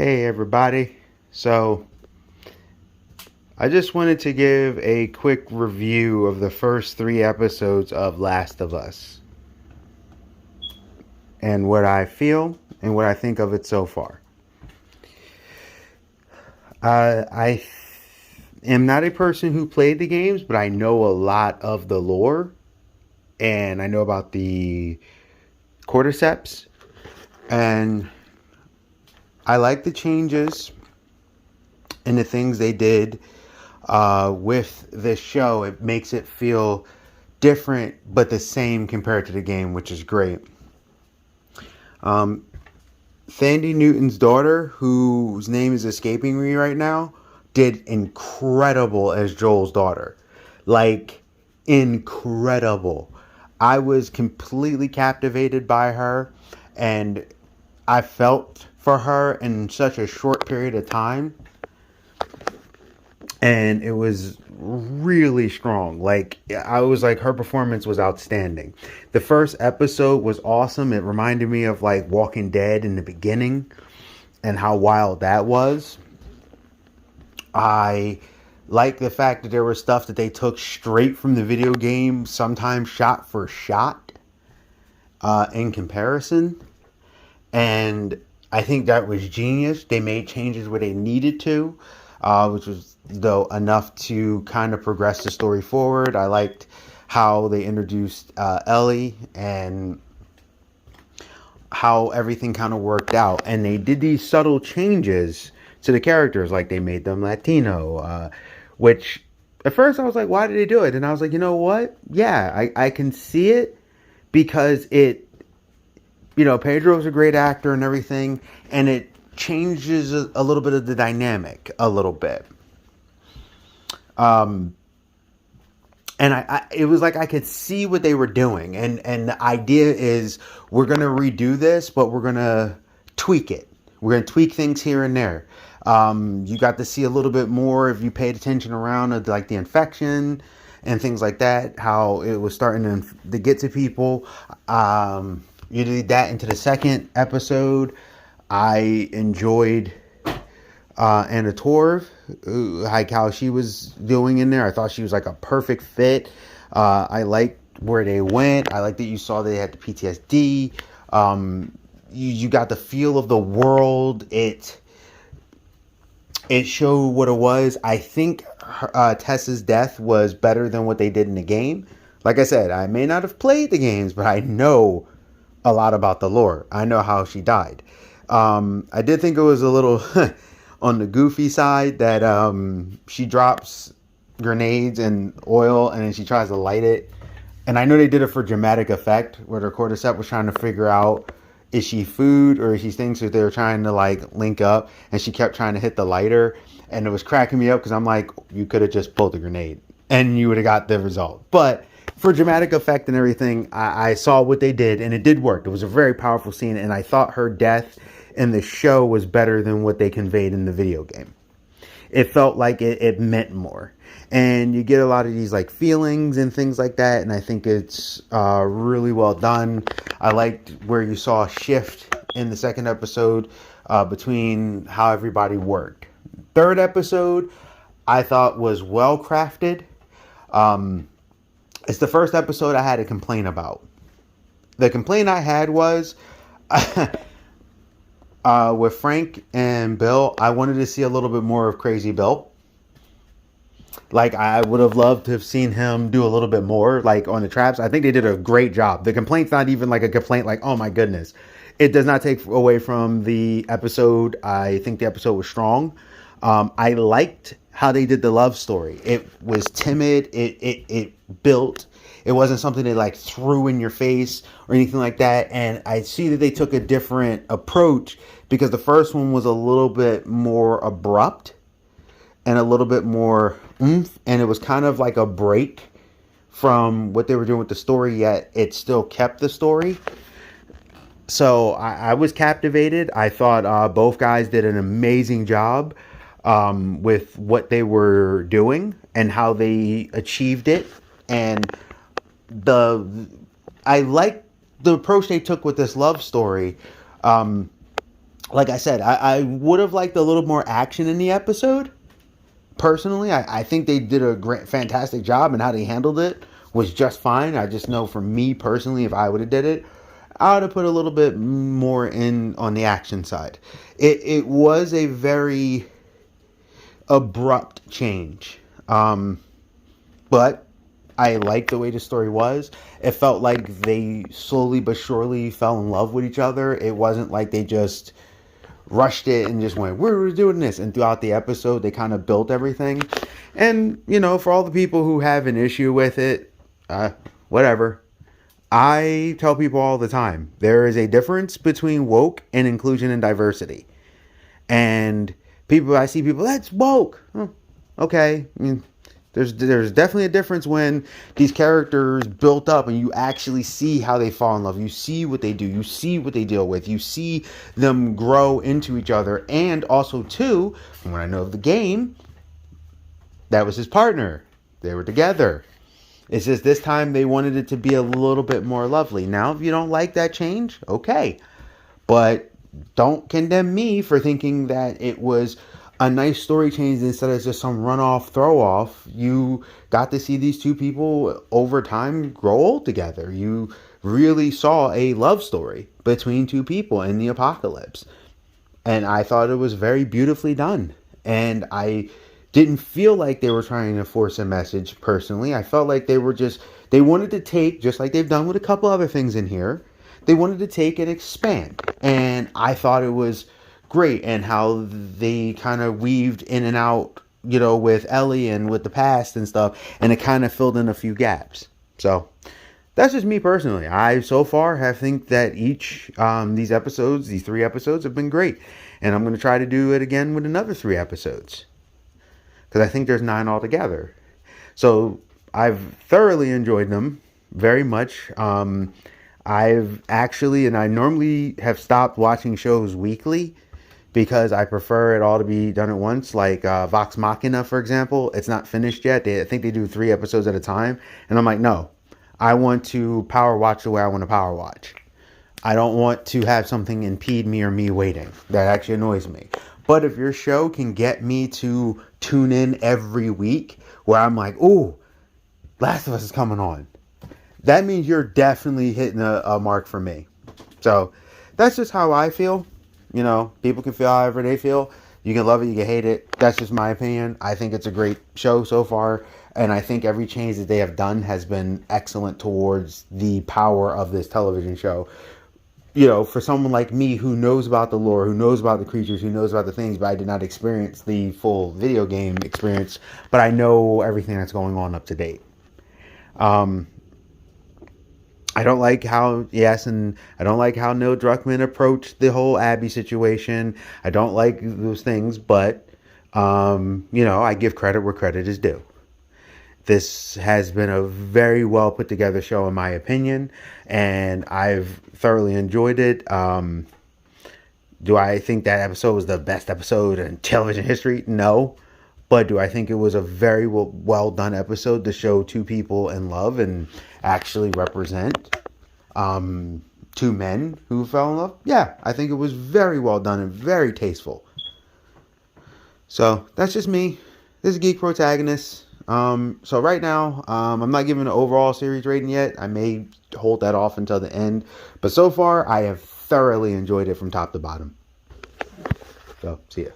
Hey everybody. So, I just wanted to give a quick review of the first 3 episodes of Last of Us and what I feel and what I think of it so far. I am not a person who played the games, but I know a lot of the lore and I know about the cordyceps, and I like the changes and the things they did with this show. It makes it feel different but the same compared to the game, which is great. Thandie Newton's daughter, whose name is escaping me right now, did incredible as Joel's daughter. Like, incredible. I was completely captivated by her, and I felt for her in such a short period of time. And it was really strong. Like, I was like, her performance was outstanding. The first episode was awesome. It reminded me of like Walking Dead in the beginning and how wild that was. I like the fact that there was stuff that they took straight from the video game, sometimes shot for shot, in comparison. And I think that was genius. They made changes where they needed to, which was, though, enough to kind of progress the story forward. I liked how they introduced Ellie and how everything kind of worked out. And they did these subtle changes to the characters, like they made them Latino, which at first I was like, why did they do it? And I was like, you know what? Yeah, I can see it because it, Pedro's a great actor and everything, and it changes a little bit of the dynamic a little bit. And it was like I could see what they were doing, and the idea is we're gonna redo this, but we're gonna tweak it. We're gonna tweak things here and there. You got to see a little bit more if you paid attention around like the infection and things like that, how it was starting to get to people. You did that into the second episode. I enjoyed Anna Torv, like how she was doing in there. I thought she was like a perfect fit. I liked where they went. I liked that you saw they had the PTSD. You got the feel of the world. It showed what it was. I think Tessa's death was better than what they did in the game. Like I said, I may not have played the games, but I know a lot about the lore. I know how she died. I did think it was a little on the goofy side that she drops grenades and oil and then she tries to light it. And I know they did it for dramatic effect, where the cordyceps was trying to figure out, is she food or is she things? So they were trying to like link up, and she kept trying to hit the lighter, and it was cracking me up because I'm like, you could have just pulled the grenade and you would have got the result. But for dramatic effect and everything, I saw what they did, and it did work. It was a very powerful scene, and I thought her death in the show was better than what they conveyed in the video game. It felt like it meant more, and you get a lot of these like feelings and things like that, and I think it's really well done. I liked where you saw a shift in the second episode between how everybody worked. Third episode, I thought was well crafted. It's the first episode I had a complaint about. The complaint I had was with Frank and Bill, I wanted to see a little bit more of Crazy Bill. Like, I would have loved to have seen him do a little bit more, like, on the traps. I think they did a great job. The complaint's not even like a complaint like, oh my goodness. It does not take away from the episode. I think the episode was strong. I liked how they did the love story. It was timid. It built. It wasn't something they like threw in your face or anything like that. And I see that they took a different approach, because the first one was a little bit more abrupt and a little bit more oomph. And it was kind of like a break from what they were doing with the story, yet it still kept the story. So I was captivated. I thought both guys did an amazing job with what they were doing and how they achieved it. And I like the approach they took with this love story, like I said, I would have liked a little more action in the episode. Personally, I think they did a great, fantastic job, and how they handled it was just fine. I just know for me personally, if I would have did it, I would have put a little bit more in on the action side. It was a very abrupt change, but I liked the way the story was. It felt like they slowly but surely fell in love with each other. It wasn't like they just rushed it and just went, we're doing this. And throughout the episode, they kind of built everything. And, you know, for all the people who have an issue with it, whatever. I tell people all the time, there is a difference between woke and inclusion and diversity. And I see people, that's woke. Oh, okay. I mean, there's definitely a difference when these characters built up and you actually see how they fall in love. You see what they do. You see what they deal with. You see them grow into each other. And also, too, from what I know of the game, that was his partner. They were together. It's just this time they wanted it to be a little bit more lovely. Now, if you don't like that change, okay. But don't condemn me for thinking that it was a nice story change instead of just some runoff, throw off. You got to see these two people over time grow old together. You really saw a love story between two people in the apocalypse. And I thought it was very beautifully done. And I didn't feel like they were trying to force a message personally. I felt like they wanted to take, just like they've done with a couple other things in here, they wanted to take and expand. And I thought it was great, and how they kind of weaved in and out, you know, with Ellie and with the past and stuff, and it kind of filled in a few gaps. So that's just me personally. I so far have think that each these 3 episodes have been great, and I'm going to try to do it again with another 3 episodes because I think there's 9 altogether. So I've thoroughly enjoyed them very much. I've actually, and I normally have stopped watching shows weekly because I prefer it all to be done at once. Like Vox Machina, for example, it's not finished yet. I think they do 3 episodes at a time. And I'm like, no, I want to power watch the way I want to power watch. I don't want to have something impede me or me waiting. That actually annoys me. But if your show can get me to tune in every week where I'm like, ooh, Last of Us is coming on, that means you're definitely hitting a mark for me. So that's just how I feel. You know, people can feel however they feel. You can love it, you can hate it. That's just my opinion. I think it's a great show so far. And I think every change that they have done has been excellent towards the power of this television show. You know, for someone like me who knows about the lore, who knows about the creatures, who knows about the things, but I did not experience the full video game experience. But I know everything that's going on up to date. I don't like how, and I don't like how Neil Druckmann approached the whole Abby situation. I don't like those things, but, you know, I give credit where credit is due. This has been a very well put together show, in my opinion, and I've thoroughly enjoyed it. Do I think that episode was the best episode in television history? No. But do I think it was a very well done episode to show 2 people in love and actually represent 2 men who fell in love? Yeah, I think it was very well done and very tasteful. So that's just me. This is Geek Protagonist. So right now, I'm not giving an overall series rating yet. I may hold that off until the end. But so far, I have thoroughly enjoyed it from top to bottom. So, see ya.